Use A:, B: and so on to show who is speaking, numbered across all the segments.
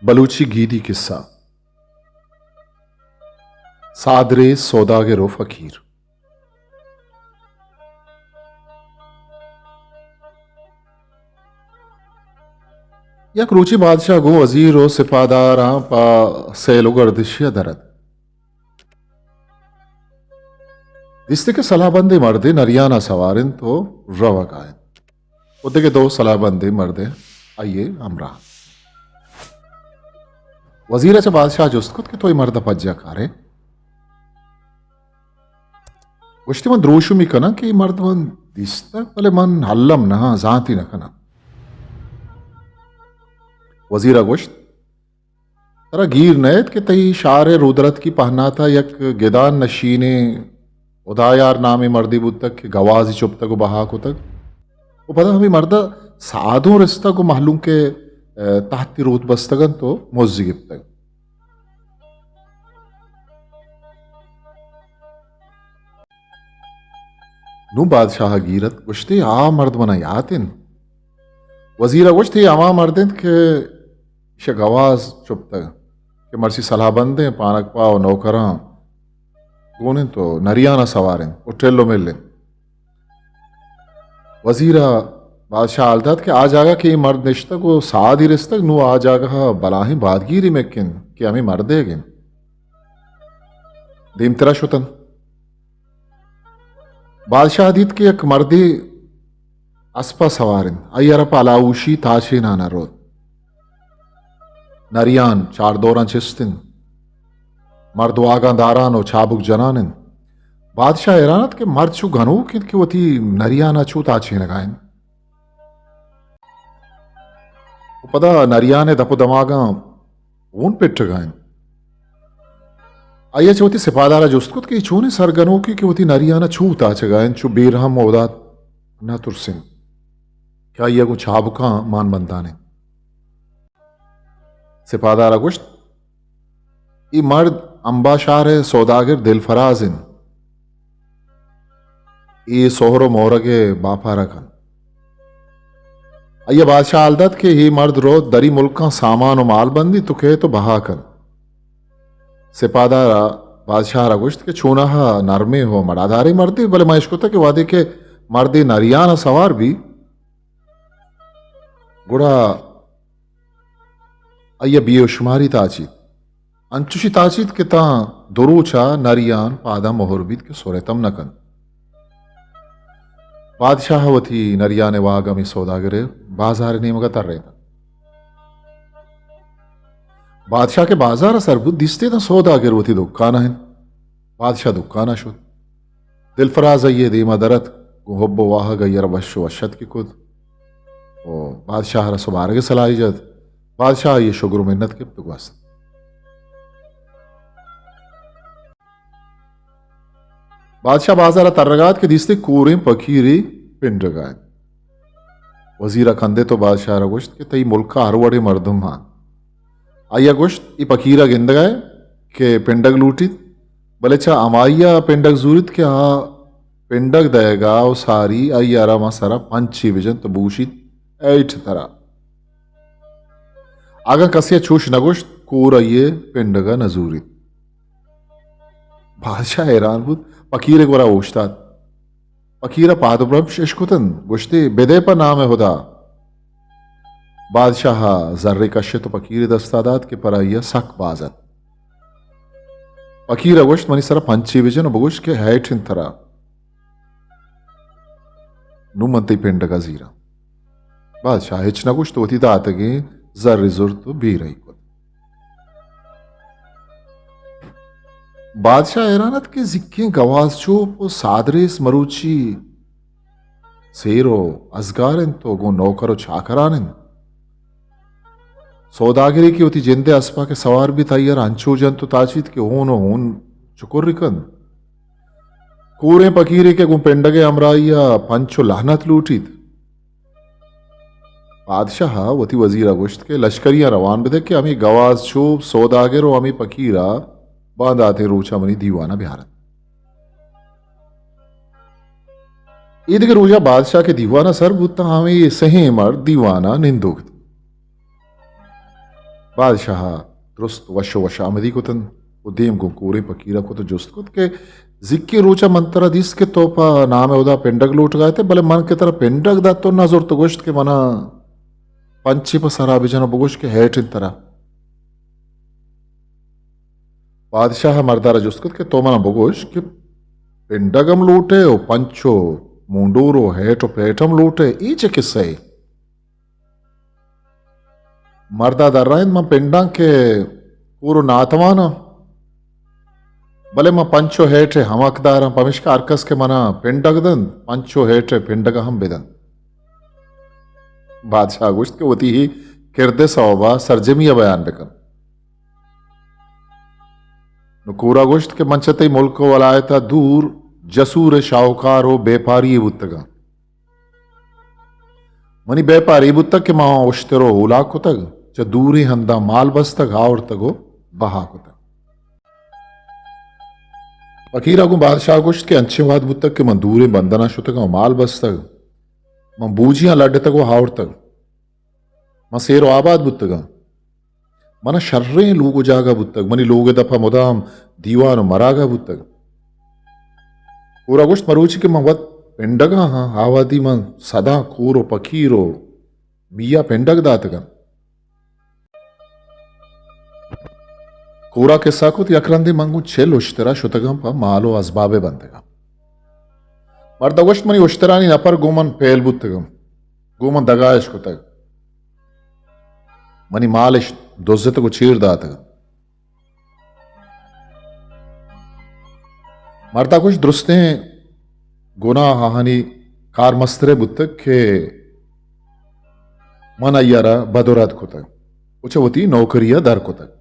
A: बलूची गीदी किस्सा सादरे सौदागर फकीर। यक रूची बादशाह गो वजीर व सिपादार पा सैलो गर्दिशिया दरद दिस्ते के सलाहबंदे मर्दे नरियाना सवारिन तो रवा गायन उदे के दो सलाहबंदे मर्दे आइए हमरा वजीर च बादशाह जुस्तकुत के तोय मर्द पज्जा कारे गोष्टी मन द्रोशु मी कना कि मर्द मन दिस्ता पले मन हल्लम ना जाती न कना वजीरा गोश्त तरा गिर नयत के तई शार रुदरत की पहना था यक गेदान नशीने उदायार नामे मर्दी बुत तक के गवाजी चुप तक बहा को तक वो पता हमें मर्दा साधु रिश्ता को मालूम के ताहती रूत बस्तगन तो मोजिब तक नू बादशाह गिरत गुश्ते आ मर्द बना यातिन वजीरा गुश्ते आमा मर्दिन के इशे गवाज चुप तक के मर्सी सलाह बंदे पानक पाओ नौकरा गोने तो नरियाना सवारें उठेलो मिलें वजीरा बादशाह आलदात के आ जागा कि मर्द निश्ता को साद ही रिश्तक नू आ जागा बलाही बादगिरी में किन कि हमें मर्दे गिन दीम तेरा शुतन बादशाह दीत के एक मर्दी अस्पा सवारिन अय्यर पालाऊशी ताशे नाना रोद नरियान चार दौरा चिस्तिन मर्द वागा दारान छाबुक जनानिन बादशाह हैरानत के मर्द छू घनो कि वती नरियाना छू ताछे लगाइन पता नरियाने दपो दमागा ऊन पिट गाइन आइया चौथी सिपादारा जुस्तकुत की छूने सरगनो की वती नरियाना छू ताछ गाइन छू बेरहम ओदात ना तुरसिन क्या ये को छाबुका मान बनताने सिपादारा गुश्त ई मर्द अंबाशार है सौदागर दिलफराजिन ई सोहरो मोहरगे बापा रखन अय्या बादशाह आलदत के ही मर्द रो दरी मुल्क का सामान और माल बंदी तो कहे तो बहा कर सिपादारा बादशाह रगुश्त के छूना नरमे हो मड़ाधारी मर्दी भले मशकुता के वादे के मर्दी नरियाना सवार भी गुड़ा अय्या बेशुमारी ताचीत अंचुशी ताचीत के ता दुरूचा नरियान पादा मोहरबीत के सोरेतम नकन बादशाह वती नरियाने वागा में सौदागरे बाजार नेमगा तर रहे बादशाह के बाजार सरबुद दिसते ना सौदागर वती दुकाना है बादशाह दुकाना शुद दिलफराज ये देमा दरत गुहब्बो वाह गैर बशो वशत की खुद ओ बादशाह रसुबार के सलाई जद बादशाह ये शुगर मिन्नत के तुगवस्त बादशाह बाजार तरगात के दिसते कोरे पकीरे पिंड गाय वजीरा कंदे तो बादशाह गोश्त के तई मुल्क का हरवड़े मर्दम हाँ आया गोश्त ई पकीरा गिंद गए के पिंडक लूटित भले चा अमाइया पिंडक जूरित के हा पिंडक दयगा ओ सारी अय्यारा मसारा पंची विजन तबूशित ऐठ तरा आगा कसिया छूश नगोश्त कोर अये पिंडगा नजूरित बादशाह हैरान बुद पकीरे गोरा ओश्ताद पकीरा पादब्रम शेषकुतन गुश्ते बेदे पर नाम है खुदा बादशाह जर्रे कश्य तो पकीरे दस्तादात के पर सक बाजत पकीरा गोश्त मनी सरा पंची विजन बगुश के हैठिन तरा नुमंती पिंड का जीरा बादशाह हिच नगुश तो थी दातगे जर्रे जुर तो भी रही बादशाह हैरानत के जिक्के गवाज चोप सादरेस मरूची सेरो अजगारन तो गो नौकरो छाकरानन सौदागिरी की होती जिंदे अस्पा के सवार भी तैयार अंचो जन तो ताचित के होन चुकुर्रिकन कूरे पकीरे के गु पेंडगे अमराइया पंचो लाहनत लूटित बादशाह वती वजीरा गुश्त के लश्करिया रवान बदे के अमी गवाज चोप सौदागिरो अमी पकीरा बांधाते रूचा मनी दीवाना बिहारत ईद के रोजा बादशाह के दीवाना सर बुत्ता हमें ये सही मर दीवाना निंदुक बादशाह दुरुस्त वशो वश आमदी कुतन उदीम गो कूरे पकीरा को तो जुस्त कुत के जिक्की रोचा मंतरा दिस के तोपा नाम है उदा पेंडग लूट गए थे भले मन के तरह पेंडग दा तो नजर तो गोश्त के मना पंची पर सरा बिजन बगोश के हेट इन तरह बादशाह मर्दारा जुस्त कुत के तो मना बगोश के पेंडगम लूटे ओ पंचो मुंडूरो हेटो पेटम लूटे ईचे किस्से मर्दा दर्राइन म पेंडा के पूरो नातवाना भले म पंचो हेठे हम हकदार पमिश्का अर्कस के मना पेंडगदन पंचो हेठे पेंडग हम बेदन बादशाह गुश्त के होती ही किरदे सौबा सरजमिया बयान बेकन नुकूरा गुश्त के मंचते मुल्क वलायता दूर जसूर शाहूकारो बेपारी बुतगा मनी बेपारी बुतक के माँ उश्तरो उला कुतग च दूरी हंदा माल बस्तग आवर तगो बहा कुतग फकीरा को बादशाह गुश्त के अंचे वाद बुतक के मंदूरे बंदना शुतग माल बस्तग म बूजियां लड्डे तगो हावर तग म सेरो आबाद बुतगा मन शर्रे लोगो जागा बुतग मनी लोगे दफा मुदाम दीवान मरागा बुतग पूरा गुश्त मरूची के मवत पेंडगा हाँ आवादी मन सदा कूरो पकीरो मिया पेंडग दातगन कोरा के साकुत यकरंदे मंगू छेल उश्तरा शुतगम पा मालो असबाबे बंतगा मर्दा गुश्त मनी उश्तरानी नपर गोमन पेल बुतगम गोमन दगाइश कुतग मनी मालिश दोजत को चीर दातगम मर्दा कुछ दुरुस्ते गुना हानि कार मस्तरे बुतक के मन अय्यारा बदोरात कुतक उचे होती नौकरिया दर कुतक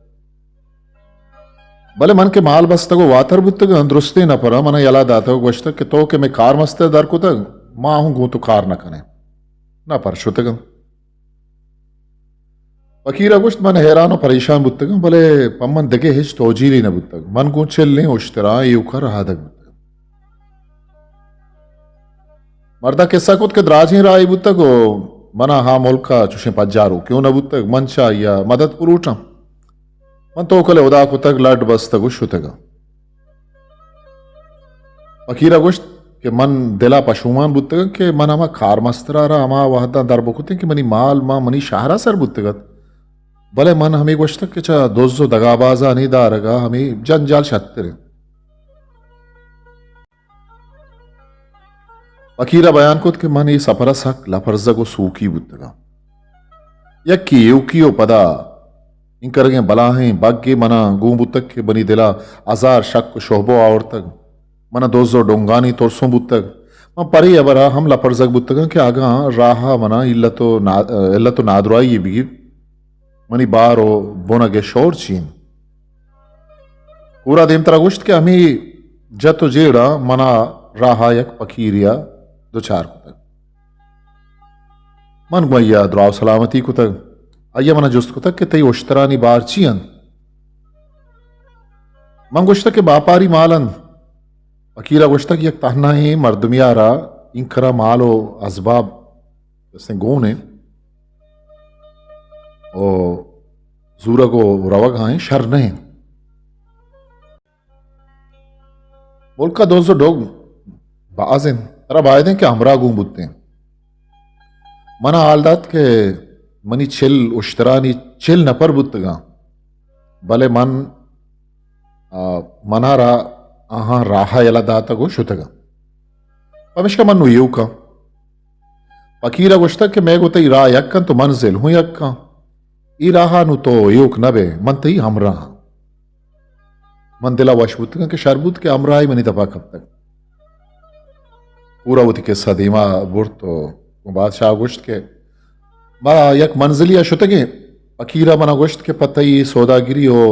A: भले मन के माल बस्तगो वातर बुतक दुरुस्ते न परा मन यला दातगो गोश्तक के तो के मैं कार मस्ते दर कुतक मां हूं गू तो कार न कने न पर शुतगम फकीरा गुश्त मन हैरान परेशान बुतक भले पम्मन दगे हिच तोजीली न बुतक मन गू चिल्ले उश्तरा यूकर हादक मर्दा किस्सा कुत के द्राजी राय बुतक मना हा मुल्का चुशे पज्जारू क्यों न बुतक मंशा या मदद पुरूटम मन तो कले उदा कुतक लड बस्तगु शुतगा फकीरा गुश्त के मन दिला पशुमान बुतक के मन हमा कार मस्तरा रा हमा वहदा दर बुकुते कि मनी माल मा मनी शाहरा सर बुतगत भले मन हमें गुश्तक के चा दोजो दगाबाजा नहीं दारगा हमें जंजाल शत्तरे फकीरा बयान कुत के मन ये सफरस हक लफर्जगो सूकी बुतगा यक्की युकियो पदा इन करगे बलाहें बागे मना गूं बुतक के बनी दिला अजार शक शोहबो आवर तक मना दोजो डोंगानी तोरसों बुतक म परी अबरा हम लफर्जग बुतगा के आगा राहा मना इल्लतो नादुराई ये भी मनी बारो बोनगे शोर चीन पूरा दिन तरा गुश्त के हमी जतो जेड़ा मना राहा यक पकीरिया दो चार कुतक मन गुया द्राव सलामती कुतक अय्या मना जुस्त कुतक के तई उश्तरानी बार चियन मन गुश्तक के बापारी मालन फकीरा गुश्तक यक तहना ही मर्दमियारा इंकरा मालो असबाब जैसे गोने ओ जूरगो रवग हैं शर नहीं मुल्का दोजो डोग बाजें तरा बायदें के हमरा गूं बुतते मना आलदात के मनी चिल उश्तरानी चिल नपर बुतगा भले मन मनारा आहा राहा यला दातगो शुतगा पमिश्का मन नु यूका फकीरा गुश्तक के मैं गुतई रा यक्कन तो मंजिल हूं यक्का ई राहा नु तो यूक नबे मन तई हमरा मन दिला वशबुतगा के शरबुत के हमरा ही मनी दफा कब तक पूरा उती के सदीमा बुरतो बादशाह गुश्त के बा यक मंजिलिया शुतगे फकीरा मना गुश्त के पतई सौदागिरी हो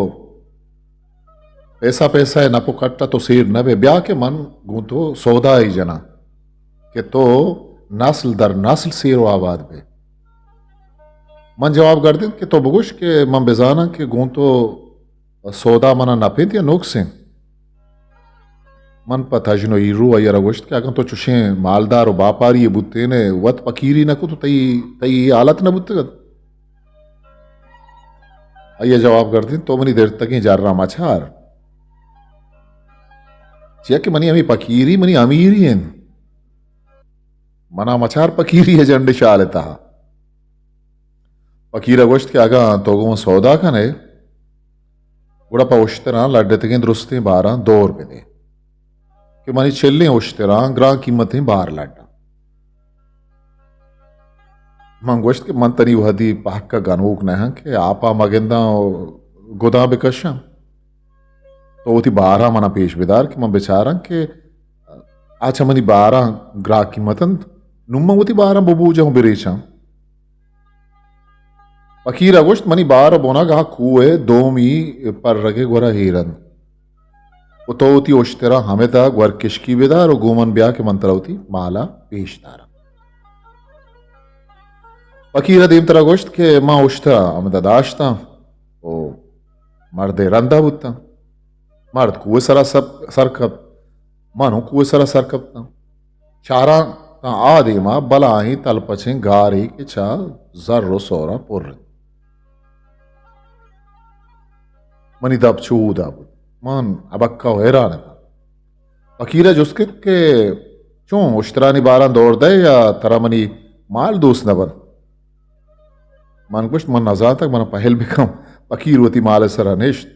A: पैसा पैसा है नपो कट्टा तो सिर नबे ब्याह के मन गूंतो सौदा ही जना के तो नस्ल दर नस्ल सिर आबाद बे मन जवाब कर दिन कि तो बगुश के मन बेजाना के गूंतो सौदा मना नपेत या नोकसें मन पता जनो ईरू अयर गोश्त के अगर तो चुशे मालदार और बापारी ये बुत्ते ने वत पकीरी न को तो तई तई हालत न बुत्ते आइए जवाब करते तो मनी देर तक ही जार रहा मछार चिया कि मनी अमी पकीरी मनी अमीरी हैं मना मछार पकीरी है जंड शालता पकीरा गोश्त के आगा तो सौदा कने गुड़पा उश्तरा लड्डे दुरुस्ते 12 दे कि मनी చెల్లి उश्तरा ग्रा कीमतें 12 लाड्डा man gosto que mantani wadi pahka ganuk na que apa magenda goda bekasha तो वो थी 12 मना पेश बेदार कि मैं बेचारा कि अच्छा मनी 12 ग्राहक की मतन नुम्मा वो थी 12 बबू जाऊं बेरेचा पकीर अगोश्त मनी 12 बोना कहा कुए दो मी पर रगे गोरा हीरन वो तो होती ओश्तरा हमें था ग्वर किशकी बेदार और गोमन ब्याह के मंत्रा होती माला पेशदारा पकीरा देम तरह गोश्त के माँ ओश्ता अमदा दाश्ता ओ मर्दे रंदा बुत्ता मर्द कुए सरा सब सरकब मानो कुए सरा सरकब चारा आदे मा बलाही तलपचे गारी के चा जर्रो सोरा पुर मनी दब चूदा मान अबक्का हैरान था पकीरा जुस्के के चों उश्तरानी 12 दौड़ दे या तरा मनी माल दोस्त नबन मन कुछ मन नजा तक मन पहल भी कम पकीर होती माल सरा निश्त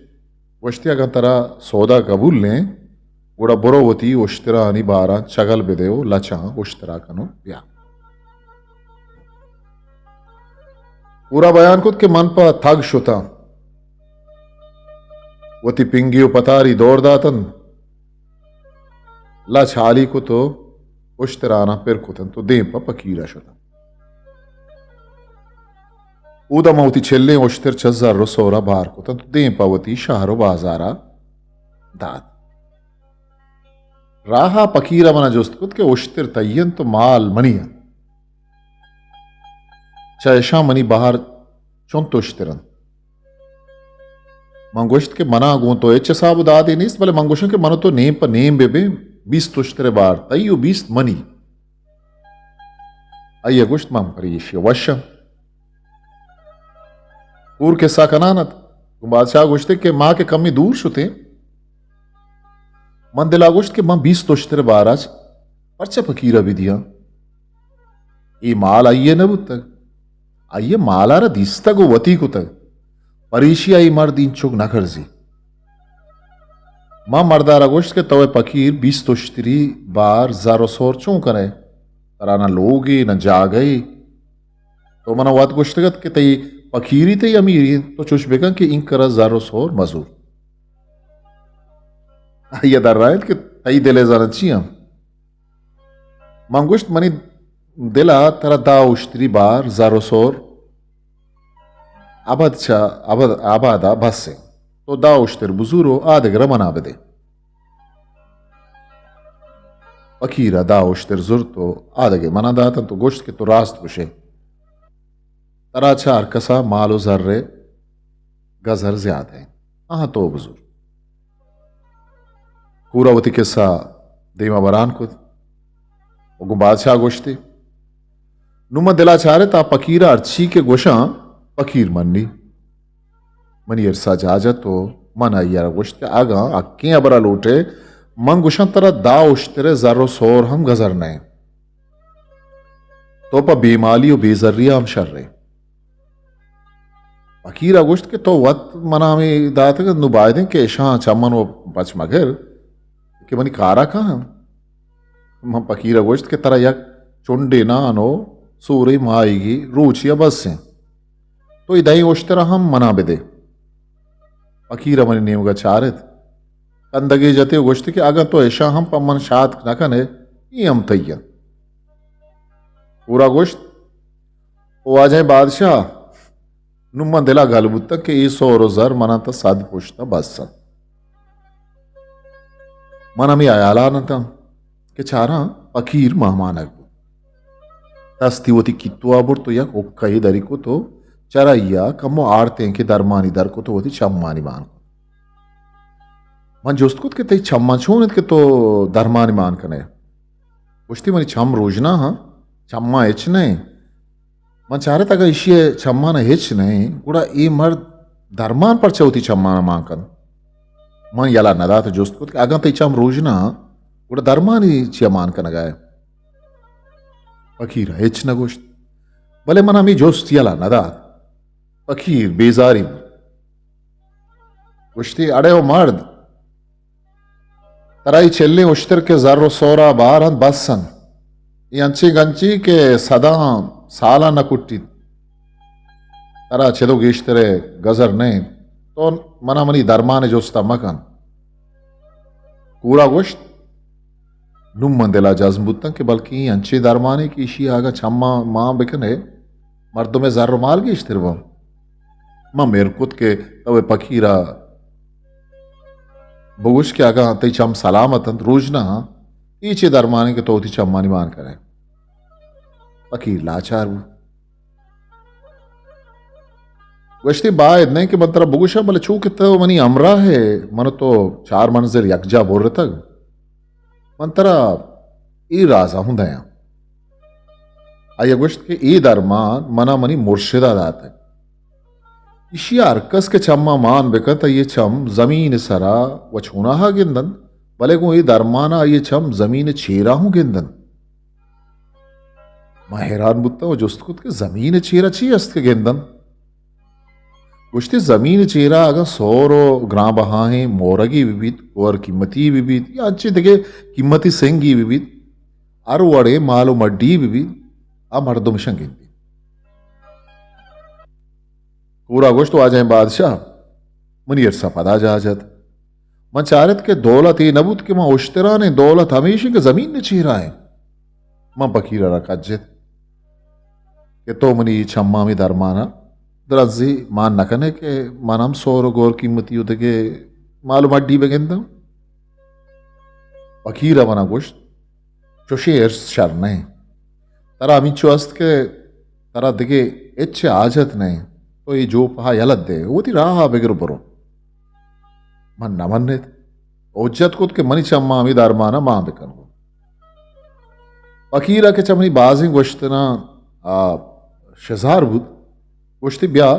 A: वश्ती अगर तरा सौदा कबूल लें गुड़ा बुरो होती उश्तरा अनि 12 चगल बेदेओ लचा उश्तरा कनो ब्या पूरा बयान कुछ के मन पर थग शुता वती पिंगियो पतारी दौड़ दातन ला छाली को तो उश्तराना पिर कुतन तो दें पर पकीरा शुता ऊदा मौती చెల్లి उश्तर चज्जर सोरा बार को तंतु दें पवती शहरो बाजारा दाद राहा पकीरा मना जोस्त के उश्तर तयन तो माल मनिया चैशा मनी बाहर चुंत उश्तरन मंगोश्त के मना गो तो एच साब दादे नहीं भले मंगोशन के मनो तो नेम पर नेम बेबे 20 तुश्तरे बार तयु 20 मनी अय्या गोश्त मम करीश वशम पूर के साकनानत बादशाह गोश्ते के माँ के कमी दूर शुते मन दिला गोश्त के माँ 20 तोश्तर बाराज परचा फकीरा भी दिया ये माल आइये न तक आइये माला रा दिस्ता गो वती को तक परीशी आई मर दिन चुग न खर्जी माँ मर्दारा गोश्त के तवे फकीर 20 तोश्तरी बार जारो सोर चूं करे तराना लोगे न जा गए तो मना वात गोश्तगत के तई पकीरी ते अमीरी तो चुश बेकन के इंकरा जारो सोर मजूर ये दर रहा है कि तई दिले जानचिया मंगुश्त मनी दिला तरा दा उश्तरी बार जारो सोर आबादा भस्से तो दा उश्तर बुजुरो आधे ग्रमना बदे पकीरा दा उश्तर जुर तो आधे मना दातन तो गोश्त के तो रास्त कुशे तराचा अरकसा मालो जर्रे गजर ज्यादा है हाँ तो बुजुर्ग पूरावती किस्सा देमा बरान कुद वो बादशाह गोश्ते नुमा दिला चारे ता पकीरा अर्ची के गोशा पकीर मन्नी मनी अरसा जाजा तो मन अय्यारा गोश्त आगा अक्के अबरा लूटे मन गुशा तरा दा उश्तरे जर्रो सोर हम गजर नए तो पा बेमाली और बेजर्रिया हम शर्रे पकीरा गोश्त के तो वत मना में दात नुबायदे के शाह चमन वो पच मगर कि मनी कारा कहाँ हम पकीरा गोश्त के तरह यक चुंडे नानो सूरे माएगी रूचिया बस से तो इदाई उश्तरा हम मना बेदे पकीरा मनी नेम का चारित कंदगे जते गोश्त के अगर तो ऐशा हम पमन शाद न कने ये हम तैयन पूरा गोश्त वो आ जाए बादशाह नुम्मा दिला गलबुत्ता के ई 100 रोजर मना ता साद पुश्ता बस मना मी आयाला नता के चारा पकीर महमान तस्ती होती कित्तुआ बुर तो यक ओक्का दरी को तो चराइया कमो आरते के दरमानी दर को तो होती चम्मानी मान को मन जोस्त कुत के तई चम्मा छोन के तो दरमानी मान कने पुश्ती मनी चम रोजना हाँ चम्मा एच नहीं मन चारे तक इशिये चम्मा न हेच नहीं गुड़ा ए मर्द Darman parçauti chamma mankan. Man yala nadat just kut agan te cham rojna uda darmani chiaman kanagaya. Fakir hiç na goşt. Bale mana mi jost yala nadat. Fakir bezari. Goşti ade o mard. Tarai çelli ushtir ke zarro sora baran bassan. Yanchi ganchi ke sadam sala na kuttit. Tara chedo gishtere gazar ne. Ton mana mani darmane josta makan. Kura goşt num mandela jazm buttan ke balki anche darmane ki ishi aga chamma ma bekane mardume zarro mal gishtir bam. Ma merkut ke tawe pakira बगुश के आगा तई चम सलामतन रोजना ईचे दरमाने के तोती चम्मानी मान करे फकीर लाचार वश्ती बायद नहीं कि बंतरा बगुशा बले छू के तो मनी अमरा है मन तो चार मंजिल यकजा बोल रहे तक मंतरा ई राजा हूं दया आया गुश्त के ई दरमान मना मनी मुर्शिदा दात है इशी अर्कस के चम्मा मान बेकत ये चम जमीन सरा व छूना हा गिंदन भले को ये दरमाना ये चम जमीन छेरा हूं गिंदन मैं हैरान बुत्ता वो जुस्तकुत के जमीन छेरा ची अस्त के गिंदन कुश्ती जमीन चेरा अगर सोरो ग्रां बहाए मोरगी विविध और कीमती विविध या अच्छी देखे कीमती सेंगी विविध अर वड़े मालो मड्डी विविध आ मर्दों शंगिंदी पूरा गोश्त आ जाए बादशाह मुनीर सा पदा जाजत मन चारत के दौलत ये नबूत के मां उश्तरा ने दौलत हमेशा के जमीन ने चीरा है मां बकीरा रखा जित के तो मनी छम्मा में दरमाना दरजी मान नकने के मनम सोरो गोर कीमती उदगे मालूम अड्डी बगेंदम बकीरा मना गोश्त चोशेर शर नहीं तरा अमीचो अस्त के तरा दिगे इच्छे आजत नहीं तो ये जो पहा यलत दे वो ती राह बेगर बरो मन न मन्ने ओज्जत कुत के मनी चम्मा मी दारमाना मां बेकन फकीरा के चमनी बाजिंग गोश्तना शजार बुद गोश्ती ब्या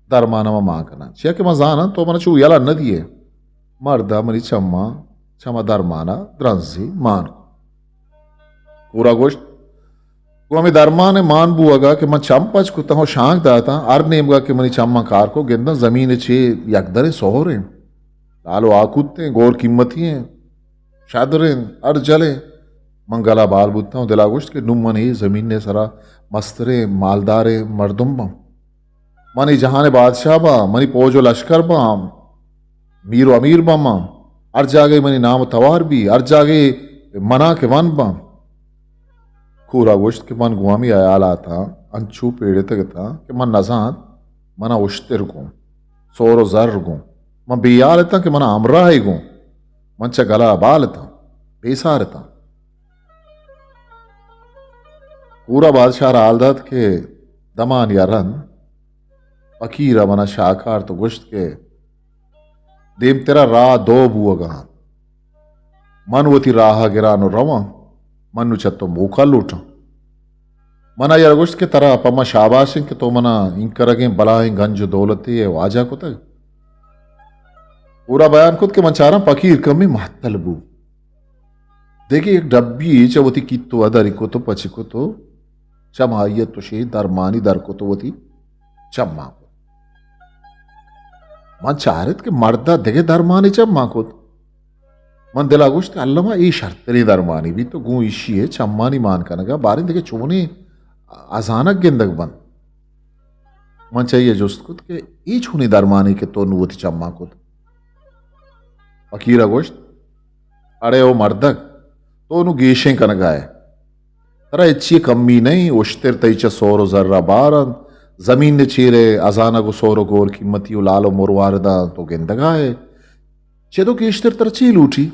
A: दारमाना मां कना छिया के मजाना तो मन चू यला न दिए मर्दा मनी चम्मा चमा दारमाना द्रंजी मान पूरा गोश्त वो हमें दरमान मान बुआगा कि मैं चंपच को तहो शांक दाता अर नेमगा कि मनी चम्मा कार को गेंदा जमीन छे यकदरे सोहरे लालो आकुत्ते गोर कीमती हैं शादरे अर जले मंगला बाल बुत्ता हूँ दिलागुश्त के नुम मन जमीन ने सरा मस्तरे मालदारे मर्दुम बम मनी जहाने बादशाह बा मनी पोजो लश्कर बम मीरो अमीर बम अर जागे मनी नाम तवार भी अर जागे मना के वन बम पूरा गोश्त के मन गुआमी आयाला था अंचू पेड़े तक था कि मन नजात मना उश्तिर गो सोरो जर गो मन बियाल था कि मना अमरा ही गो मन च गला बाल था बेसार था पूरा बादशाह आलदत के दमान या रन फकीरा मना शाकार तो गोश्त के देम तेरा राह दो बुआगा मन वो ती राह गिरानो रवा मनु चत्तो मूका लूटा मना यार गोश्त के तरह पमा शाबाश के तो मना इंकरगे बलाएं गंज दौलती है वाजा को तक पूरा बयान खुद के मंचारा फकीर कमी महतलबू देखिए एक डब्बी चवती कितो अदरी को तो पची को तो चमाइयत तो शे दरमानी दर को तो वती चम्मा को मन चारित के मर्दा देखे दरमानी चम्मा को मन दिला गोश्त अल्लामा ई शर्तरी दरमानी भी तो गू इशी है चम्मानी मान कनगा बारी देखे चुमने अचानक गेंदक बंद मन चाहिए जोस्त कुत के ई छुनी दरमानी के तो नुवती चम्मा कुत फकीरा गोश्त अरे ओ मर्दक तो नु गेशें कनगाए तरा इच्छी कम्मी नहीं उश्तिर तईचा सोरो जर्रा बारन जमीन ने चीरे अजाना को सोरो गोर कीमती लालो मुरवारदा तो गेंदगाए चेदो की इश्तर तरची लूटी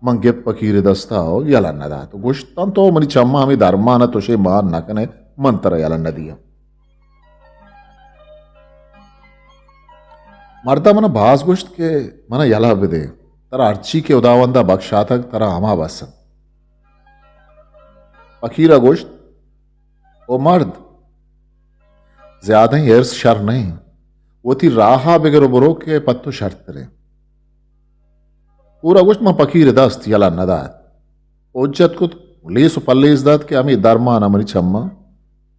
A: मंगे फकीर दस्ता हो यला नदा तो गोश्तन तो मनी चम्मा हमें दरमाना तो शे मान नकने मंत्र यला नदिया मर्दा मना भास गोश्त के मना यला बिदे तरा अर्ची के उदावंदा बख्शा तक तरा हमा बसन फकीरा गोश्त ओ मर्द ज्यादा ही अर्स शर नहीं वती राहा बेगरो बरो के पत्तो शर्त रे पूरा गोष्ट मां पकीर दस्त यला नदात ओज्जत को लेसु पल्लेस दात के अमी दरमान अमरी चम्मा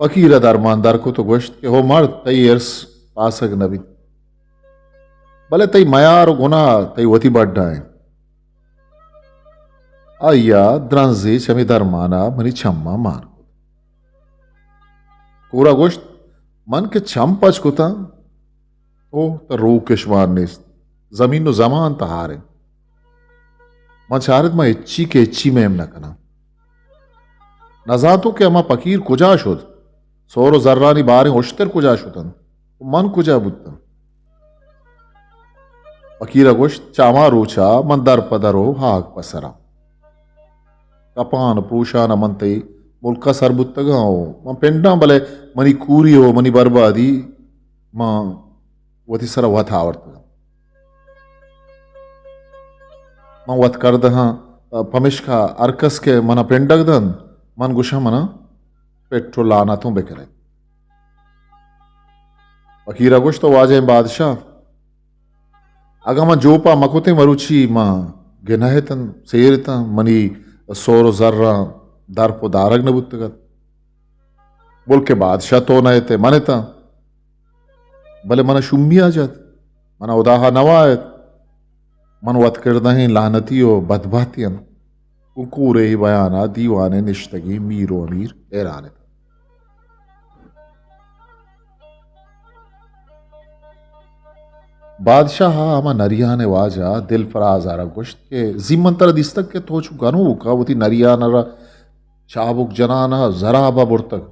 A: पकीर दरमानदार को तो गोश्त के हो मर्द तई एर्स पासक नबी भले तई मयार गुना तई वती बढ़ाए आया द्रंजे चमी दरमाना मनी चम्मा मान पूरा गोश्त मन के छम पच कुता ओ तो रू किशमान ने जमीन नो जमान तहारे मचारत मा इच्ची के इच्ची में न कना नजातो के अमा पकीर कुजा शुद सोरो जर्रानी बारे उश्तर कुजा शुतन मन कुजा बुद्धन पकीर गोश्त चामा रोचा मंदर पदरो हाक पसरा कपान पूषान मंते मुल्का सरबुत्तगाओ मां पेंडा भले मनी कूरियो मनी बर्बादी मां वती सरा वत आवड़त मां वत करद हाँ पमिश्का अरकस के मना पेंडगदन मन गुशा मना पेट्रोल आना तो बेकरे फकीरा गोश्त तो वाजे बादशाह अगा मां जोपा मकुते मरुची मां गिनहेतन सेरता मनी सोरो जर्रा दर पो दारग न बुत्तगत बोल के बादशाह तो नए थे मने था भले मना शुम्बिया जात मना उदाहा नवायत मन वत करदहीं लानतियो बदबातियन कुकूरे ही बयाना दीवाने निश्तगी मीरो अमीर हैरान बादशाह अमा नरियाने वाजा दिल फराज आरा गोश्त के जिम्मंतर दिस्तक के तो गनु का वती नरियानरा चाबुक जनाना जराबा बुर्तक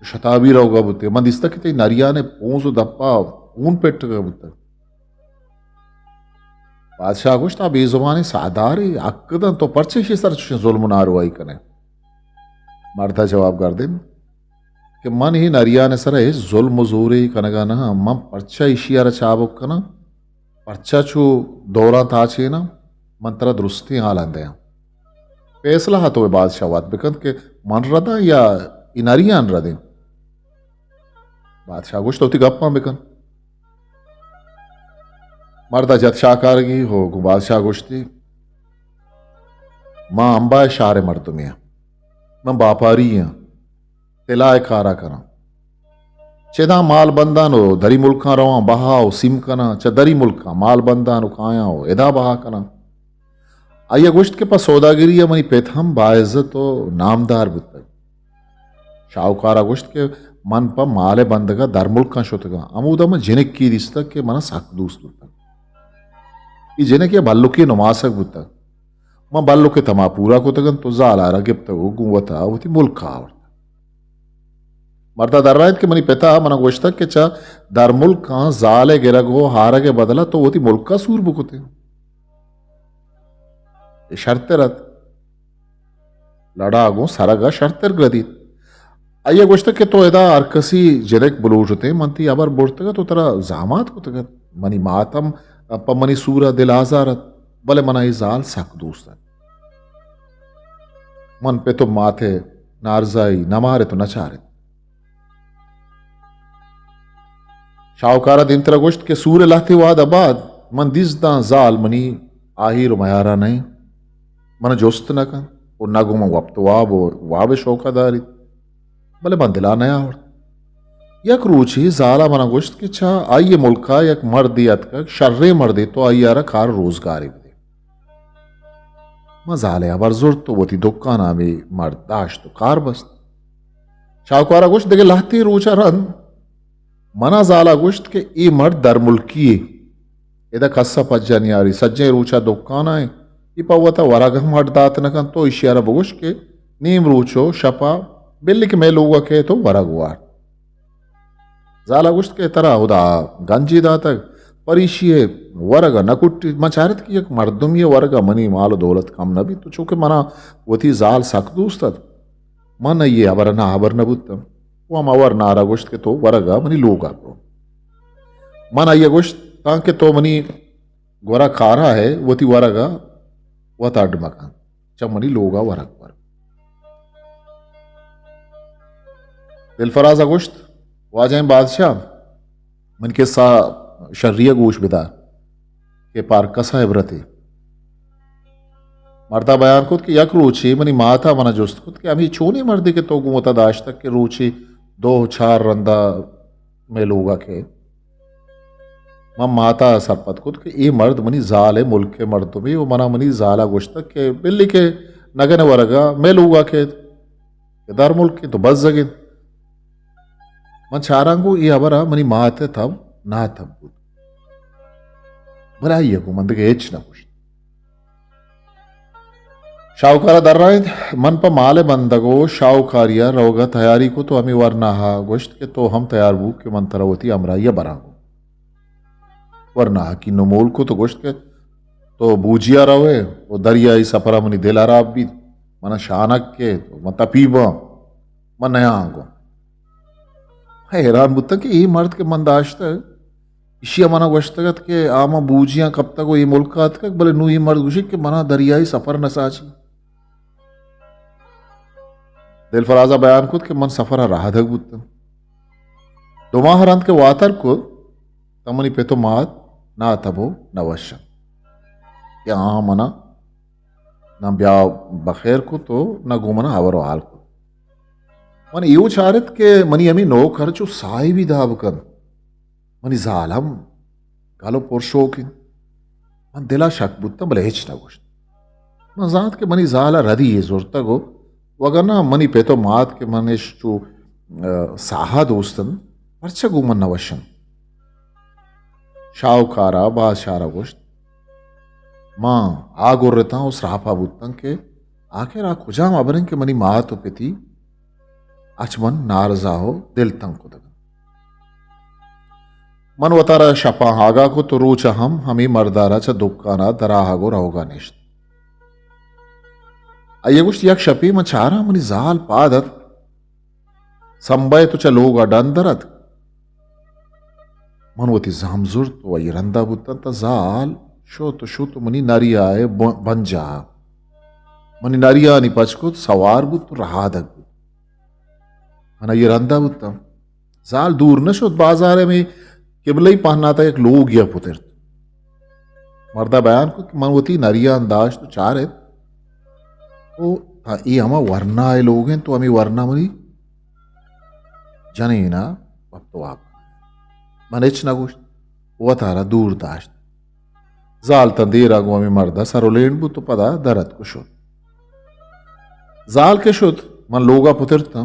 A: शताबी रहोगा बुते मन दिस्तक के नरियाने पोंसु दप्पा ऊन पेट्टगा बुतक बादशाह गोश्त आ बेजुबानी सादारे अक्कदन तो पर्चे सर जुल्म नारुआई कने मर्दा जवाब कर दे कि मन ही नरिया ने सर जुल्म जोरे कनगा ना मम पर्चा इशियार चाबुक कना पर्चा चू दौरा ताचे ना मंत्रा दुरुस्ती हालंदे फैसला हाथों बादशाह वात बिकंद के मन रदा या इनरियान रदे बादशाह गोश्त होती गप्पा बिकन मर्दा जत शाकारगी हो गु बादशाह गोश्ती मां अंबा शारे मर्दमिया मैं बापारी हैं तिलाए खारा करा चेदा माल बंदानो दरी मुल्का रवा बहाओ सिम कना च दरी मुल्का माल बंदानो काया हो एदा बहा कना आइया गोश्त के पास सौदागिरी मनी पेथम बाइज्जत तो नामदार बुतक शाहकारा गोश्त के मन पर माले बंदगा दर मुल्का शुतगा अमूदा में जिनक की रिश्तक के मना साक दूस्त बुतक जिनक ये बल्लु की नुमासक बुतक मां बल्लु के तमा पूरा को तगन तो जालारा गिप्तगु गुवता वती मुल्का आवड़ मर्दा दर्रायत के मनी पेता मना गोश्तक के चा दर मुल्का जाले गिरगो हारगे बदला तो वती मुल्का सूर बुकुते शर्त रत लड़ागो सरगा शर्तर ग्रदी अय्या गोश्तक के तो एदा अरकसी जिरक बुलूजते मनती अबर बुर्तगा तो तरा जामात को तगत मनी मातम अप मनी सूरा दिल आजारत भले मना जाल सक दूस्त मन पे तो माथे नारजाई न मारे तो नचारे शाहकारा दिन तरा गोश्त के सूर लाते वाद आबाद मन दिजदा जाल मनी आहिर मयारा नहीं मन जोस्त न का और नगुम वक्त वाब शौकादारी भले मन दिला नया और यक रूची जाला मना गोश्त के छा आइए मुल्का यक मर्द का शर्रे मर्दे तो आइयारा कार रोजगारी दे मजाले अबर जुर तो वती दुकाना में मर्द दाश तो कार बस्त शाहकारा गोश्त देखे लाते रोचा रन मना जाला गोश्त के ई मर्द दर मुल्की एदा कस्सा पज्जन यारी सज्जे रूचा दुकाना है ई पवता वरागह मर्द दात नकन तो इशियारा बगुश के नीम रूचो शपा बिल्ली के मैं लोगा के तो वरगवार जाला गोश्त के तरह उदा गंजी दातक परिशिये वरगा नकुट्टी मचारत की एक मर्दुम ये वरगा मनी माल दौलत कम नबी तो चूंकि मना वती जाल सक दूस्तत मन ये अबर ना अबर न बुत्तम वम अवर नारा गोश्त के तो वरगा मनी लोगा प्रो मन आइया गोश्त ताकि तो मनी गोरा खारा है वती वरगा वता अडमका चमनी लोगा वरग पर दिलफराज अगुश्त वाजह बादशाह मन के सा शर्रिया गोश बिदा के पार कसा इबरती मर्दा बयान खुद कि यक रूची मनी माथा मना जुस्त खुद कि अमी चूनी मर्दी के तो गुमता दाश तक के रूची दो चार रंदा में लोगा के मम माता सरपत खुद कि ये मर्द मनी जाल मुल्क के मर्द भी वो मना मनी जाला गोश्त तक के बिल्ली के नगन वरगा मैं लोगा के दार मुल्क के तो बस जगे मन चारांगू ये अबरा मनी माते तब ना तब बरा ये मंद के एच ना कुछ शाहूकारा दर्राइद मन पर माले बंदगो शाहूकारिया रोगा तैयारी को तो हमें वरना हा गोश्त के तो हम तैयार बू के मन तरवती अमरा ये बरांगो वरना कि नमोल को तो गोश्त के तो बूजिया रहे वो दरियाई सफरा मनी दिलारा भी मना शानक के तो मत पीबा मन नया आंगो हैरान बुत्ता कि ये मर्द के मंदाश तक इशिया मना गोश्तगत के आमा बूजिया कब तक वो ये मुल्क तक भले नू ये मर्द गुशी के मना दरियाई सफर नसाची दिल फराजा बयान खुद के मन सफर राह धक बुत्ता दुमाह रंत के वातर को तमनी पे तो मात ना तबो न वशन क्या मना ना ब्या बखैर को तो न गुमना आवरो हाल को मन यू चारित के मनी अमी नो खर्चो साई भी दाब कर मनी जालम गालो पुरुषों की मन दिला शक बुत्ता भले हिच ना गोश्त मन जात के मनी जाला रदी ये जोरता गो वगरना मनी पे तो मात के मनेश जो साहा दोस्तन परचा गुमन नवशन शाहूकारा बादशाह गोश्त मां आगोरता उस रापा बुत्तन के आखिर आ खुजाम अबरन के मनी माह तो पिती अचमन नारजा हो दिल तंग को दगन मन वतारा शपा हागा को तो रोचा हमी मर्दारा च दुक्काना दराहागो रहोगा निश्त अयगुश्त यक शपी म चारा मनी जाल पादत संबय तो चलोगा डंदरत मनवती जामजुर तो वही रंदा बुत्ता जाल शो तो मनी नरिया बन जा मनी नरिया नि पचकुत सवार बुत तो रहा दग मना ये रंदा बुत्ता जाल दूर न शोत बाजार में किबलई पहना था एक लोग या पुतर मर्दा बयान को मनवती नरिया अंदाज तो चार है तो ये हम वरना आए लोग हैं तो हमें वरना मनी जने ना अब तो आप मनेच ना गोश्त वो तारा दूर दाश्त जाल तंदीर गो हमें मर्दा सरोलेन बु तो पदा दरद को शुद्ध जाल के शुद्ध मन लोगा पुतिरता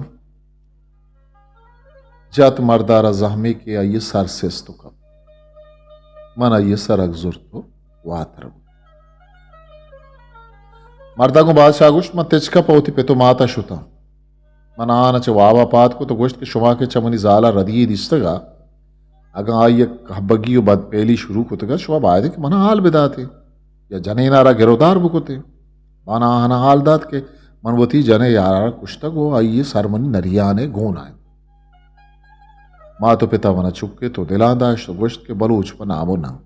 A: जत मर्दारा जहमे के आइए सर से तो कब मन आइए सर अगजुर तो वातर मर्दा को बादशाह गुश्त मत तिचका पौती पे तो माता शुता मना आना च वावा पात को तो गोश्त के शुमा के चमनी जाला रदी दिस्तगा अगर आइए हब्बगी बद पहली शुरू को तगा शुमा बायदे कि मना हाल बिदाते या जने नारा गिरोदार बुकोते माना आना हाल दात के मनवती जने यारा कुछ तक वो आइए सरमनी नरिया ने गोन आए माँ तो पिता मना चुपके तो दिलादाश तो गोश्त के बलूच पर नामो नंग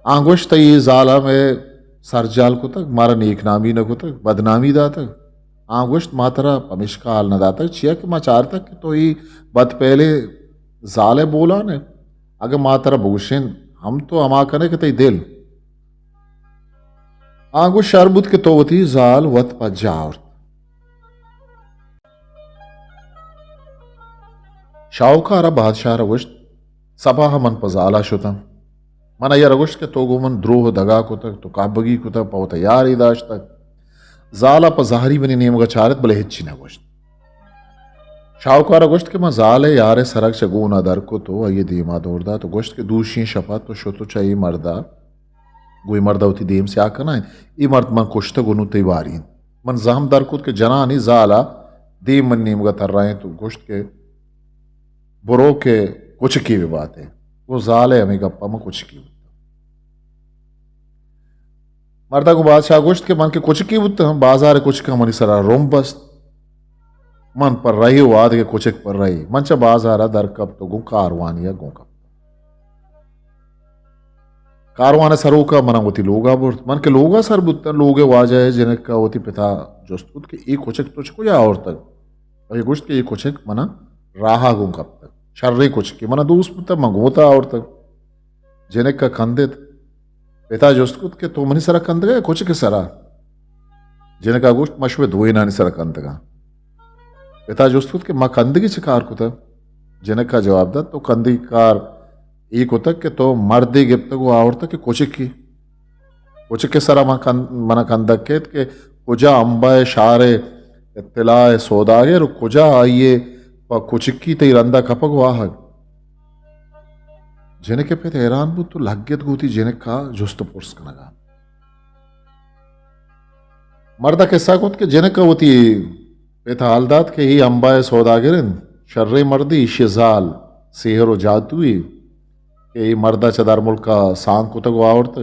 A: आंगोश्त ये जाला में सरजाल को तक मारा नेक नामी न को तक बदनामी दा तक आंगोश्त मातरा पमिश्का आल न दा तक चिया के माचार तक तो ही बद पहले जाले बोला ने अगर मातरा भूषण हम तो अमा कने के तई दिल आंगोश शरबुत के तोवती जाल वत पजावर शाहूकारा बादशाह रगुश्त सभा मन पजाला शुतम मन या रगुश्त के तोगुमन द्रोह दगा को तक तो काबगी को तक पवत यार इदाश तक जाला पजाहरी बनी नेम चारत भले हिच्ची न गोश्त शाहूकारा गोश्त के मां जाले यारे सरक चगूना दर को तो ये दीमा दौड़दा तो गोश्त के दूषी शपा तो शो तो चाहिए मर्दा गोई मर्दा होती देम से आकर ना ये मर्द मन कुश्त गुनु तैवारी मन जाम दर को के जना नहीं जाला देम मन नेम तर रहे तो गोश्त के बुरो के कुछ की भी बात है वो जाले हमें गप्पा में कुछ की मर्दा को बादशाह गोश्त के मन के कुछ की हम बाजार कुछ का मनी सरा रोम बस्त मन पर रही वाद के कुछ पर रही मंच बाजारा दर कब तो गु कारवान या गु कब कारवान सरो का मना होती लोगा बुर्त मन के लोगा सर बुत्ता लोगे वाजा है जिन्हें का होती पिता जोस्तुत के एक कुछ तुझको या और तक और ये गोश्त के ये कुछ मना राहा गुं कब तक शर्री कुछ की मना दूस तक मंगोता और तक जेने का कंदित पेता जोस्तकुत के तो मनी सरा कंद गए कुछ के सरा जेने का गोश्त मशवे धोई नानी सरा कंद का पेता जोस्तकुत के माँ कंदगी चिकार कुता जेने का जवाब दा तो कंदी कार एक होता के तो मर्दी गिफ्त को आवड़ता के कुछ के सरा मन कंदक के कुजा अंबाए शारे इत्तिलाए सोदागे रो कुजा आइए कुचिक्की ते रंदा कपग वाह जेने के पे हैरान बु तो लग्यत गोती जेने का जुस्त पुर्स कनगा मर्दा के साकुत के जेने का होती पेथा हालदात के ही अंबाए सौदागिरिन शर्रे मर्दी शिजाल सेहरो जातुई के ही मर्दा चदार मुल्का सांग कुतग वावरत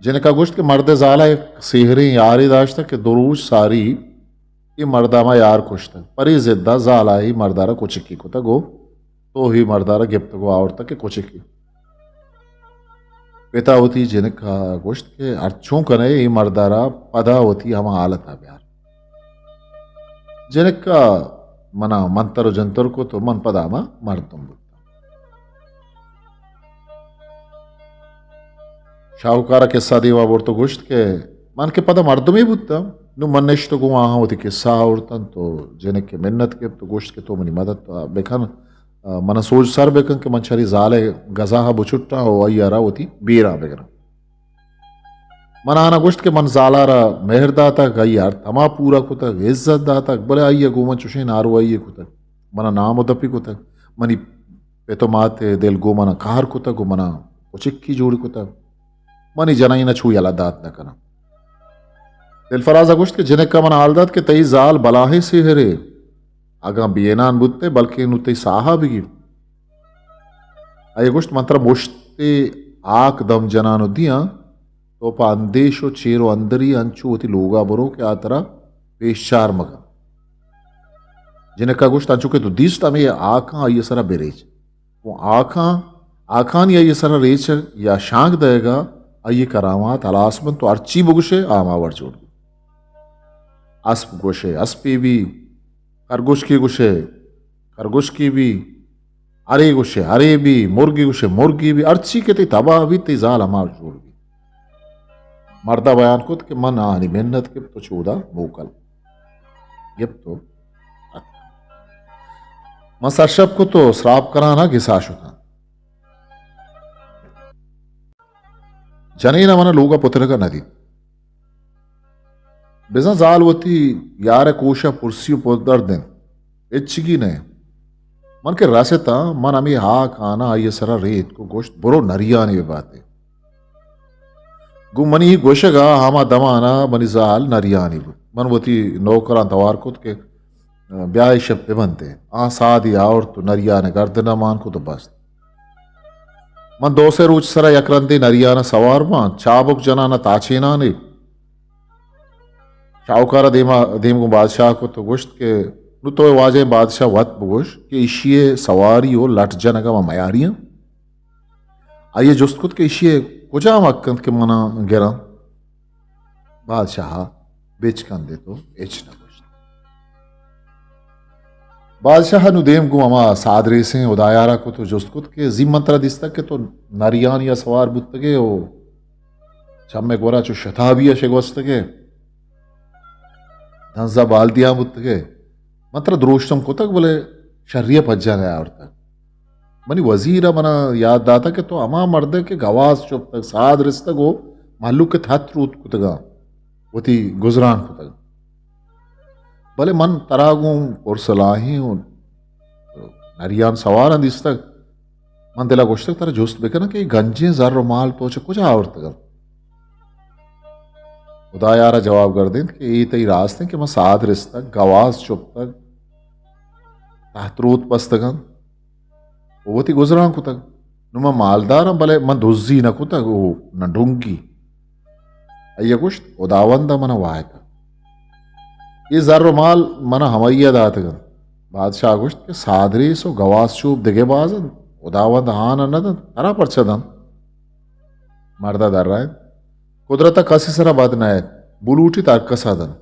A: जेने का गोश्त के मर्दे जाला एक सेहरे यारी दाश्ता के दुरूज सारी ये मर्दा मा यार कुश्त परी जिद्दा जाला ही मर्दारा कुचिकी कुतगो तो ही मर्दारा गिफ्त को आवरता के कुचिकी पेता होती जिनका गोश्त के अर्चों कने ही मर्दारा पदा होती हम हालत आ प्यार जिनका मना मंतर जंतर को तो मन पदामा मर्दम शाहूकार किस्सा दीवा बोर्तो गोश्त के मन के पदा मर्दम ही बुत्ता नु मन्नेश तो गुआ होती किस्सा औरतन तो जिने के मिन्नत के तो गोश्त के तो मनी मदद बेखन मन सोच सर बेकन के मंचरी जाले गजाहा बुचुट्टा हो अय्यारा होती बीरा बेगरा मन आना गोश्त के मन जालारा मेहरदाता गय्यार तमा पूरा कुतक इज्जत दाता बले अय्य गुमन चुशे नारू अय्य कुतक मन नाम उदपी कुतक मनी पेतो माते दिल गो मन कार कुतक मना उचिक्की जोड़ी कुतक मनी जनाई न छू यला दात न कना दिल फराजा गोश्त के जिने का मन आलदात के तई जाल बलाहे से हरे आगा बियनान बुत्ते बल्कि नुते साहा बिगी अय गोश्त मंत्र मोश्ते आक दम जनानो दिया तो पा अंदेशो चेरो अंदरी अंचू होती लोगा बरो के आतरा पेशार मगा जिने का गोश्त अंचू के तो दिस तमे आखा ये सरा बेरेज वो आखान या ये सरा रेच या शांक देगा अये करामात अलासमन तो अर्ची बुगुशे आमावर जोड़ अस्प गोशे अस्पी भी खरगोश की गुशे खरगोश की भी अरे गुशे अरे भी मुर्गी गुशे मुर्गी भी अर्ची के तबाह भी ते जाल हमार जोड़ भी मर्दा बयान कुत के मन आनी मेहनत के तो चूदा मोकल गिप तो मसरशब को तो श्राप कराना घिसाशु था जनी न मन लोगा पुत्र का नदी बिजा जाल होती यार कोशा पुरसी पोदर दिन इच्छगी ने मन के रासेता मन अमी हा खाना आइए सरा रेत को गोश्त बुरो नरिया ने बातें गु मनी गोशगा हामा दमाना मनी जाल नरियानी मन वती नौकरा तवार कुत के ब्याह शब बनते आ सादी और तो नरिया ने गर्दना मान को तो बस मन दो से रूच सरा यकरंदे नरियाना सवार मान चाबुक जनाना ताचेना ने शाहूकारा देम को बादशाह को तो गोश्त के नु तो वाजे बादशाह वत बुगोश के इशिये सवारी हो लट जनगा व मयारियां आइए जुस्त कुत के इशिये कुजा मक्कंत के मना गिरा बादशाह बेच कंदे तो एच न गोश्त बादशाह नु देम को अमा सादरे से उदायारा को तो जुस्त कुत के जिम मंत्रा दिस्ता के तो नरियान या सवार बुत्तगे ओ छम्मे गोरा चो शताबिया शेगोस्तगे धंजा बाल दिया मुत्तगे मंत्र द्रोष्टम को तक बोले शर्रिया पज्जा गया और तक मनी वजीरा मना याद दाता के तो अमा मर्दे के गवास चुप तक साद रिस्तक हो मालू के थात रूत कुतगा वती गुजरान कुतगा भले मन तरागू और सलाही नरियान सवार अंदिस्तक मन दिला गोश्तक तारा जोस्त बेकना कि गंजे जर माल तो कुछ आवरतगा उदायारा जवाब कर दें कि ये तई रास्ते कि मैं साद रिस्तक गवास चुप तक तात्रूत पस्तगन ओवती गुजरां कुतक नुमा मालदार भले मन दुज्जी न कुतक वो न ढूंगी अय्य कुछ उदावंदा मन वायता ये जर्र माल मन हमैया दातगन बादशाह कुछ के सादरी सो गवास चुप दिगे बाजन उदावंद हान न तरा परचदन मर्दा दर रहा है कुदरत कसी सरा बदनायत बुलूटी तारकसादन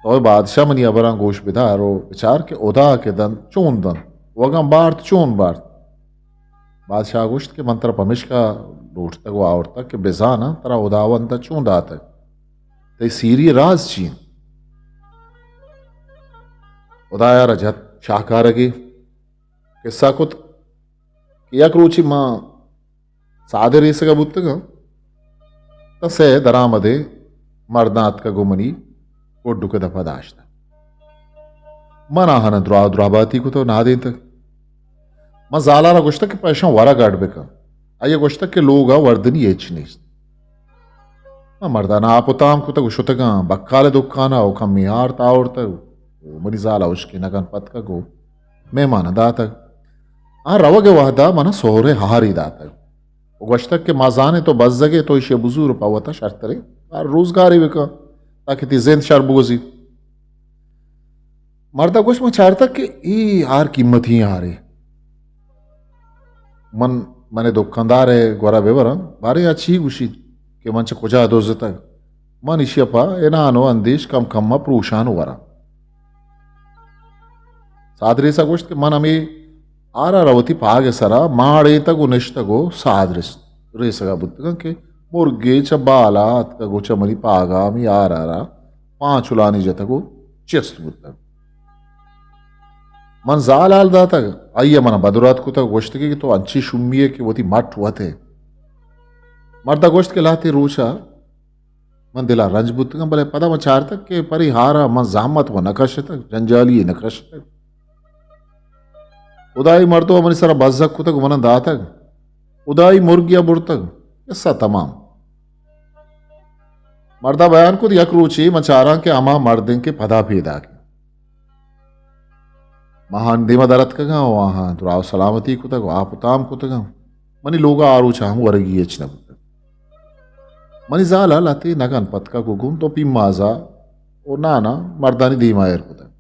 A: तो बादशाह मनी अबरा गोश बिधारो विचार के उदा के दन चून दन वगम बार्त चून बार्त बादशाह गोश्त के मंत्र पमिश का लूट तक वो आवर तक के बेजाना तरा उदावन तक चून दा तक ते सीरी राज चीन उदाया रजत शाहकारगी किस्सा कुत किया क्रूची मां सादे रेसगा बुत्तगा तसे दरामदे मर्दात का गुमनी कोड्डू के दफा दाश्ता मना हन द्राबाती को तो ना दे तक मैं जालारा गुश्तक के पैसा वारा गाड़ बेका आये गुश्तक के लोग वर्दनी एचनी मैं मर्दाना आपुताम को तक शुतगा बक्काले दुखाना ओ कम मियार तावर तक मरी जाला उसकी नगन पत का गो मेहमान दातक आ रवगे वहदा मना सोहरे हारी दातक गुश्तक के माजाने तो बस जगे तो इसे बुजुर पावता शर्तरे और रोजगारी बेका ताकि ती जिंद शर्बोजी मर्दा कुछ में चार तक कि ई आर कीमत ही आ रही मन मने दुकानदार है गोरा बेवर बारे अच्छी गुशी के मंच कुजा दोज तक मन इशियपा एनानो अंदेश कम कम्मा प्रूशान वरा सादरेसा गोष्ट के मन हमें आरा रवती पागे सरा माड़े तक उनिष्तगो सादरिस रेसगा बुद्धगा के मुर्गे चबाला का गोचा मरी पागा मी आरा पांच उलानी जतगो चेस्त बुद्धग मन जाल आल दाता आइया मन बदुरात को तक गोश्त की तो अंची शुम्मिये की वोती मट हुआ थे मर्दा गोश्त के लाते रोचा मन दिला रंज बुद्धगा भले पदा मचार तक के परिहारा मन जामत व नकश तक जंजाली नकश तक उदाई मर्दो मनी सरा बजक को तक मन दातक उदाई मुर्गिया बुरतक ऐसा तमाम मर्दा बयान को यक रूची मचारा के अमा मर्दें के पदा भेदा के महान दिमा दरत का वहां दुराव सलामती को तक आपुताम को तक मनी लोगा आरू चाहूं वरगी एचना मनी जाला लाते नगन पत का गुगुन तो पी माजा ओ नाना मर्दानी दीमायर को तक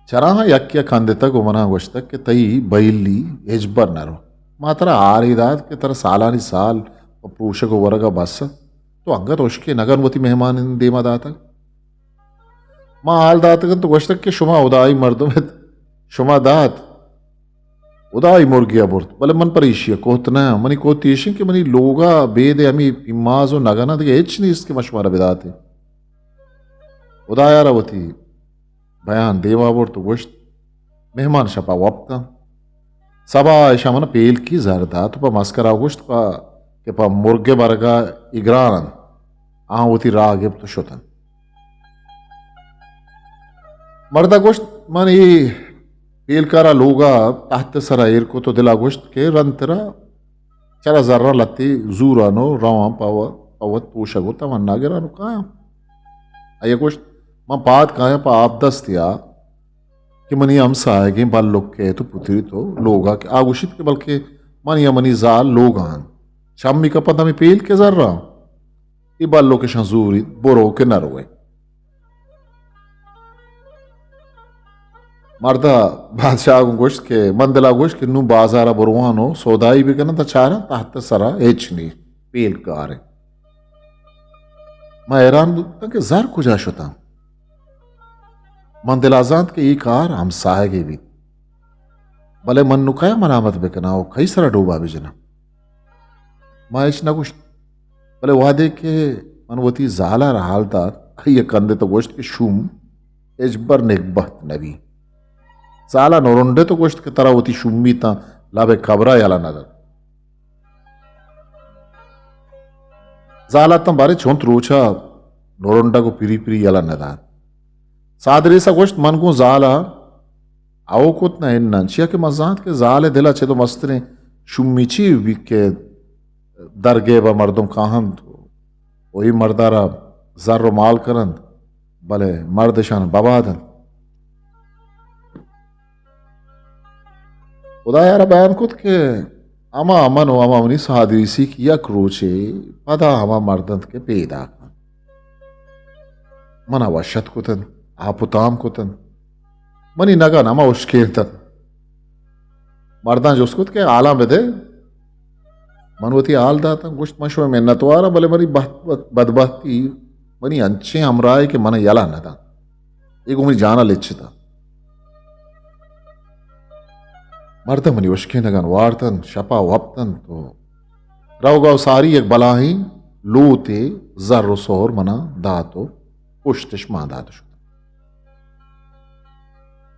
A: चराहा यक्या खंदे तक उमना गोश तक के तई बैली एजबर नरो मात्रा आरिदात के तरह सालानी साल और प्रूषक वर्ग बस तो अंगत उश्के नगनवती मेहमान देमा दातक मां हाल दातक तो गोश तक के शुमा उदाई मर्दों में शुमा दात उदाई मुर्गिया बुर्त भले मन पर ईशिया कोतना मनी को तीशी के मनी लोगा बेदे अमी इमाजो नगना दे एच नहीं इसके मशवरा बिदाते उदाया रवती बयान देवाबोर तो गोश्त मेहमान शपा वप्ता सबा शमन पेल की जरदा तो पा मस्करा गोश्त पा के पा मुर्गे बरगा इग्रान होती रागिब तो शुतन मर्दा गोश्त मन ये पेल कारा लोगा ताहत सरा एर को तो दिला गोश्त के रंतरा चरा जर्रा लत्ती जूरानो रवा पावा पवत पोशगो तमन्ना गिरानो कहा आये गोश्त मां पात कहा पा आप दस्तिया कि मनी हम सागे बाल लोग के तो पुत्री तो लोगा के आगुशित के बल्कि मनी मनी जाल लोगान शामी का पता में पेल के जर रहा ये बाल लोग के शजूरी बोरो के नर हुए मर्दा बादशाह गोश्त के मंदला गोश्त के नू बाजारा बुरवानो सौदाई भी करना था चारा ताहत सरा एचनी पेल का रहे मैं हैरान बुता के जर कुजा शुता मन दिलाजात के एक कार हम साहगे भी भले मन नुकाया मनामत बेकना हो कई सारा डूबा भी जना माइश ना कुछ भले वादे के मनवती जाला हालदार ये कंदे तो गोश्त के शुम एजबर नेकबहत नबी जाला नोरंडे तो गोश्त के तरह होती शुम्मी ता लाभे खबरा याला नगर जाला तम बारे छोंत रोचा नोरंडा को पिरी पिरी याला नदार सादरे सा गोश्त मन को जाला आओ कुत ना इन नंचिया के मजात के जाले दिला छे तो मस्तने शुम्मीची वी के दरगे व मर्दों काहन तो वही मर्दारा जर्रो माल करन भले मर्द शान बबादन उदायारा बयान कुत के अमा अमनो अमा मनी सादरीसी की यक रोचे पदा हमा मर्दंत के पेदा मना वशत कुतन आपुताम कुतन मनी नगा नमा उश्केरतन मर्दा जोस्कुत के आला बेदे मनवती आल दाता गुश्त मशो में नतवारा भले मरी बदबहती मनी अंचे हमराय के मन यला नदा एक उमरी जाना लिच्छता मर्द मनी उश्के नगन वार्तन शपा वप्तन तो राव गाव सारी एक बलाही लूते जर्र सोर मना दातो पुष्टिश मा दातो शुदा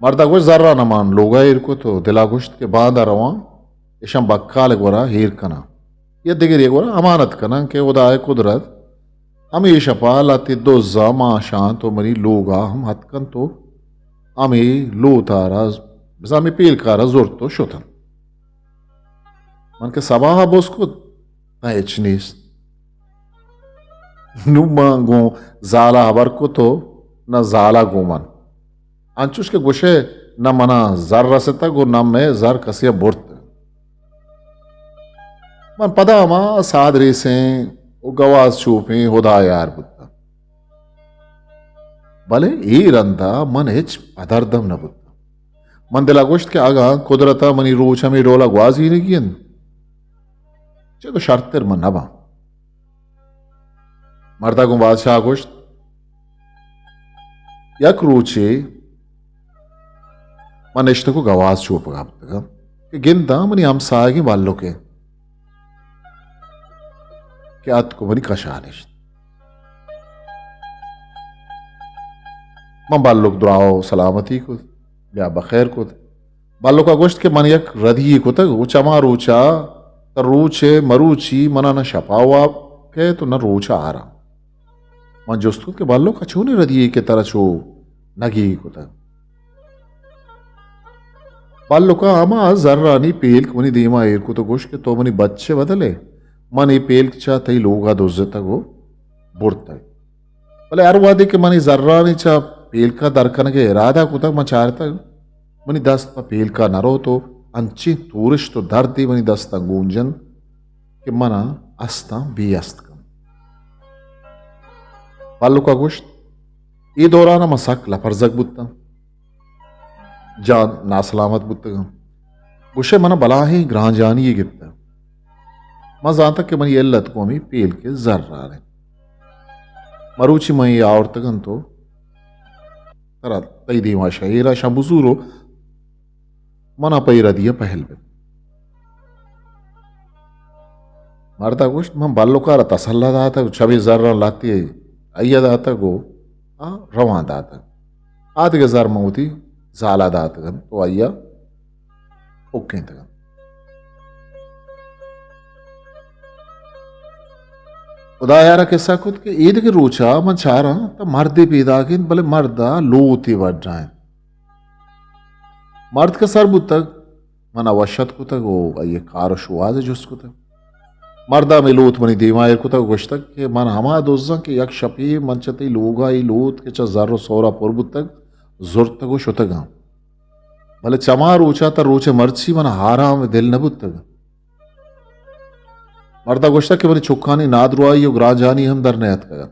A: मर्दा गोश जर्रा नमान लोगा इरको तो दिला गोश्त के बांदा रवा इशम बक्काल गोरा हीर कना ये दिगर ये गोरा अमानत कना के उदाय कुदरत हमेशा पालाते दो जामा शांत तो मनी लोगा हम हतकन तो अमे लो तारा बिजामी पील कारा जोर तो शोतन मन के सबाहा बोस्को ताइचनीस नुमांगो जाला हबर को तो न जाला गोमन अंचुश के गुशे न मना जर रसता गो न में जर कसिया बुर्त मन पदा मा सादरी से वो गवास छूपे होदा यार बुत्ता भले ई रंदा मन हिच पदर्दम न बुत्ता मन दिला गोश्त के आगा कुदरता मनी रोचा में डोला ग्वाजी नहीं कियन चे तो शर्तर मन नबा मर्दा गो बादशाह गोश्त यक रोचे मन इश्त को गवास छूप गाबतगा कि गिनता मनी हम सागी बाल्लो के अत को मनी कशानिश्त मैं बाल्लोक दुआओ सलामती को ब्या बखैर को बाल्लो का गोश्त के मन यक रधी को तक चमा रोचा त रोचे मरूची मना न शपावा के तो न रोचा आरा मन जोस्तु के बाल्लो का छूने रधी के तरह छो नगी को तक बाल्लो का अमा जर्रानी पेल मनी दीमा एर को तो गोश्त के तो मनी बच्चे बदले मन ई पेल चा तई लोगा दोजता गो बुरता भले अरवादी के मनी जर्रानी चा पेल का दरकन के इरादा कुतक मचारता मनी दस्त पेल का नरो तो अंची तूरिश तो दर्दी मनी दस्ता गूंजन के मना अस्ता बी अस्त कम बाल्लो का गोश्त ई दौरान मसक लफरजक बुत्ता जान नासलामत बुत्तगम गुशे मना बलाही ग्रां जानी ये गिफ्ता मजा तक के मनी एल्लत को मी पेल के जर्रा रे मरूची मई आवरतगन तो तरा तई दीवा शहीरा शबुजूरो मना पैरा दिया पहल पे मरता गोश्त हम बाल्लो का तसल्ला दाता छवि जर्रा लाती अय्या दाता गो रवा दाता आत के जर मऊती जाला दातगन तो अय्या ओके तगन खुदा यार किस्सा खुद के ईद के रूचा मन चारा तो मर्दे पैदा के भले मर्दा लोती बढ़ जाए मर्द का सर तक मन अवशत को तक वो ये कार शुआज जुस को तक मर्दा में लोत मनी दीवार को तक गुश्तक के मन हमा दोजा के यक शपी मन चते लोगा ई लोत के चारो सोरा पुरबु तक जुर तक शुतगा भले चमा रूचा तर रूचे मर्ची मन हारा में दिल न बुतग मर्दा गोश्ता के मनी चुक्कानी नादरुआई और ग्राजानी हम दर नयत कगा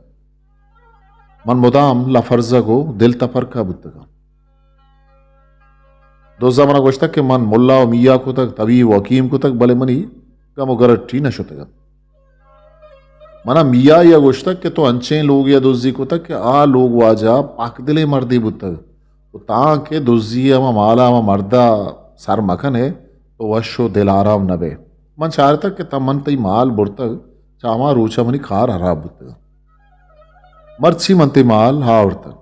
A: मन मुदाम लफर्जा को दिल तफर का बुतगा दोजा मना गोश्ता के मन मुल्ला और मिया को तक तवी वकीम को तक भले मनी कम गरटी न शुतगा मना मिया या गोश्ता के तो अंचे लोग या दोजी को तक के आ लोग वाजा पाक दिले मर्दी बुतग तो तां के दोजी अमा माला अमा मर्दा सर मखन है तो वशो दिल आराम नबे मन चार तक के तमन तई माल बुरतक चामा रूचा मनी खार हरा बुतग मर्ची मनते माल हावर तक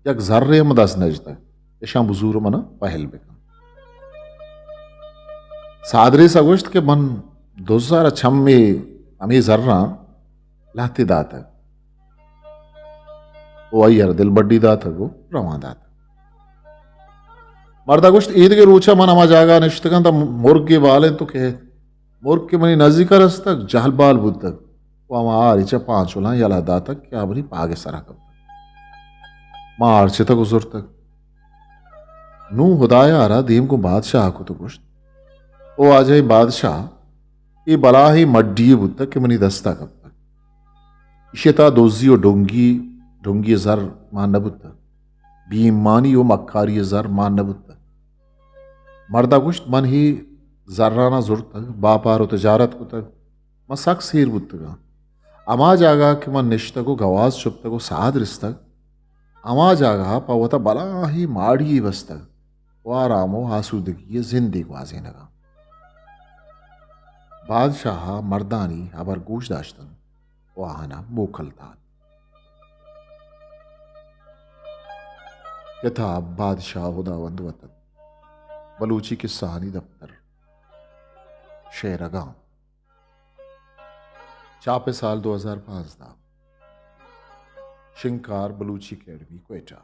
A: यक जर्रे मदस नज तक यशा बुजूर मना पहल बेकम सादरे सगोश्त के मन 2006 में अमी जर्रा लाते दाता वो अयर दिल बड्डी दाता को रवा दाता मर्दा गोश्त ईद के रूचा मन अमा जागा निश्तगन तब मुर्गे बाले तो कहे मुर्ग के मनी नजीक रस तक जहल बाल बुद तक वो अमा आरिचा 5 उला यला दाता क्या बनी पागे सरा कब मां आरचे तक उजुर तक नू हुदाया आरा दीम को बादशाह को तो गोश्त वो आ जाए बादशाह ये बला ही मड्डी बुद तक के मनी दस्ता कब तक इशता दोजी और डोंगी जर मान नबुत तक बीमानी ओ मक्कारी जर मान नबुत तक मर्दा गोश्त मन ही जर्राना जुर तक बापार तजारत को तक मसक सीर बुतगा अमा जागा कि मन निश्तगो गवाज चुप्तगो साद रिस्तग अमा जागा पवता बला ही माड़ी बस्तग वारामो आसूदगी जिंदगी वाजे नगा बादशाह मर्दानी अबर गोश दाश्तन वाहना मोखलता किताब बादशाह खुदावंद वतन बलूची किस्सानी दफ्तर शेरगांव छापे साल 2005 था शिंकार बलूची अकेडमी क्वेटा।